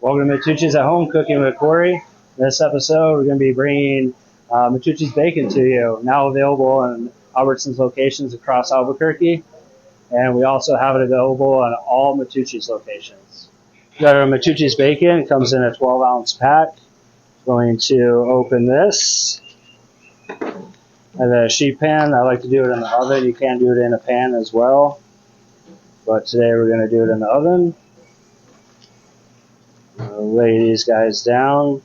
Welcome to Matucci's at Home Cooking with Cory. In this episode, we're going to be bringing Matucci's bacon to you, now available in Albertsons locations across Albuquerque, and we also have it available in all Matucci's locations. We got our Matucci's bacon. It comes in a 12-ounce pack. Going to open this. And a sheet pan. I like to do it in the oven. You can do it in a pan as well, but today we're going to do it in the oven. Lay these guys down.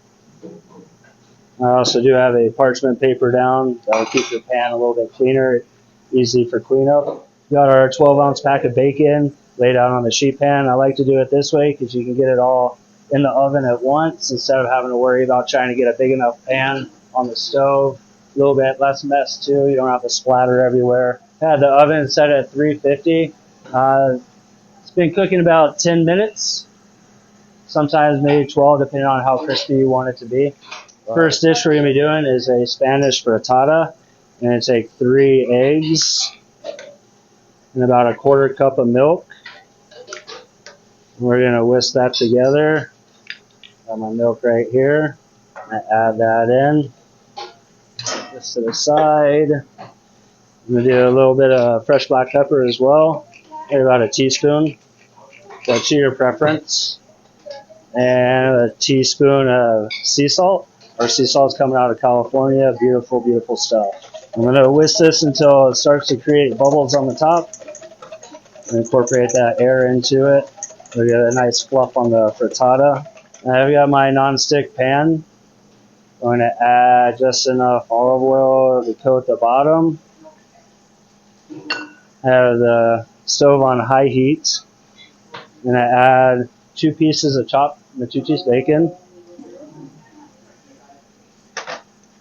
I also do have a parchment paper down that'll keep your pan a little bit cleaner, easy for cleanup. Got our 12-ounce pack of bacon laid out on the sheet pan. I like to do it this way because you can get it all in the oven at once instead of having to worry about trying to get a big enough pan on the stove. A little bit less mess too. You don't have to splatter everywhere. I had the oven set at 350. It's been cooking about 10 minutes. Sometimes maybe 12, depending on how crispy you want it to be. First dish we're going to be doing is a Spanish frittata. I'm going to take 3 eggs and about a 1/4 cup of milk. We're going to whisk that together. Got my milk right here. I add that in. Set this to the side. I'm going to do a little bit of fresh black pepper as well. Maybe about a teaspoon. So to your preference. And a teaspoon of sea salt. Our sea salt is coming out of California. Beautiful, beautiful stuff. I'm going to whisk this until it starts to create bubbles on the top. And incorporate that air into it. We get a nice fluff on the frittata. I've got my non-stick pan. I'm going to add just enough olive oil to coat the bottom. I have the stove on high heat. I'm going to add 2 pieces of chopped Matucci's bacon.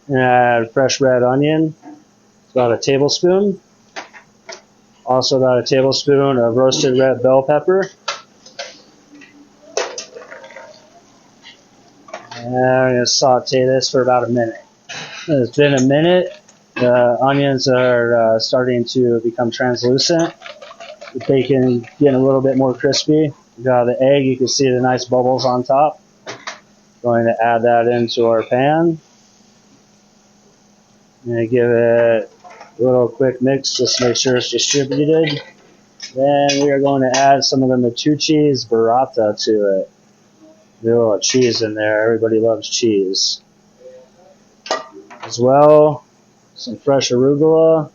And add fresh red onion. It's about a tablespoon. Also about a tablespoon of roasted red bell pepper. And I'm going to saute this for about a minute. It's been a minute. The onions are starting to become translucent. The bacon getting a little bit more crispy. We got the egg. You can see the nice bubbles on top. Going to add that into our pan. I'm going to give it a little quick mix just to make sure it's distributed. Then we are going to add some of the Matucci's burrata to it. A little cheese in there. Everybody loves cheese. As well, some fresh arugula.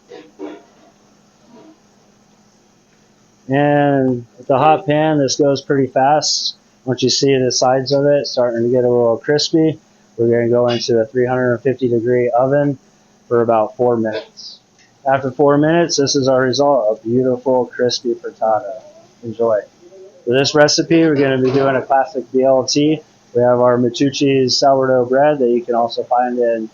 And with the hot pan, this goes pretty fast. Once you see the sides of it starting to get a little crispy, we're going to go into a 350-degree oven for about 4 minutes. After 4 minutes, this is our result, a beautiful, crispy frittata. Enjoy. For this recipe, we're going to be doing a classic BLT. We have our Matucci's sourdough bread that you can also find in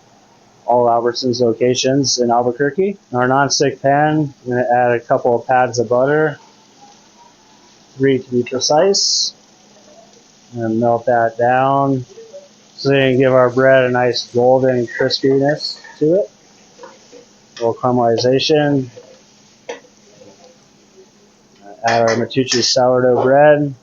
all Albertsons locations in Albuquerque. In our nonstick pan, I'm going to add a couple of pads of butter, 3 to be precise, and melt that down so we can give our bread a nice golden crispiness to it. A little caramelization. Add our Matucci's sourdough bread.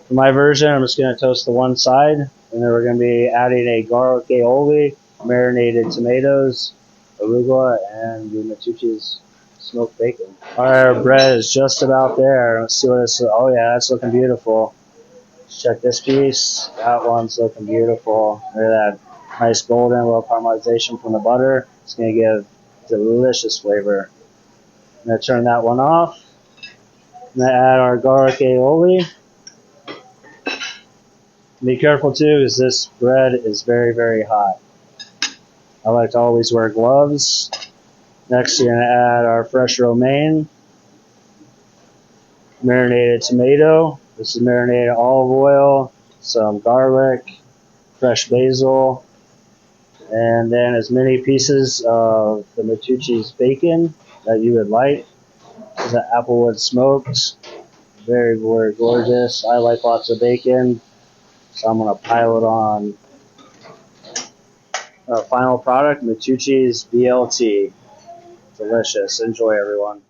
For my version, I'm just going to toast the one side, and then we're going to be adding a garlic aioli, marinated tomatoes, arugula, and the Matucci's smoked bacon. Our bread is just about there. Let's see what it's. Oh yeah, that's looking beautiful. Let's check this piece. That one's looking beautiful. Look at that nice golden little caramelization from the butter. It's going to give delicious flavor. I'm going to turn that one off. I'm going to add our garlic aioli. Be careful too, because this bread is very, very hot. I like to always wear gloves. Next, you're going to add our fresh romaine, marinated tomato. This is marinated olive oil, some garlic, fresh basil, and then as many pieces of the Matucci's bacon that you would like. This is the applewood smoked. Very, very gorgeous. I like lots of bacon, so I'm going to pile it on. Our final product, Matucci's BLT. Delicious. Enjoy, everyone.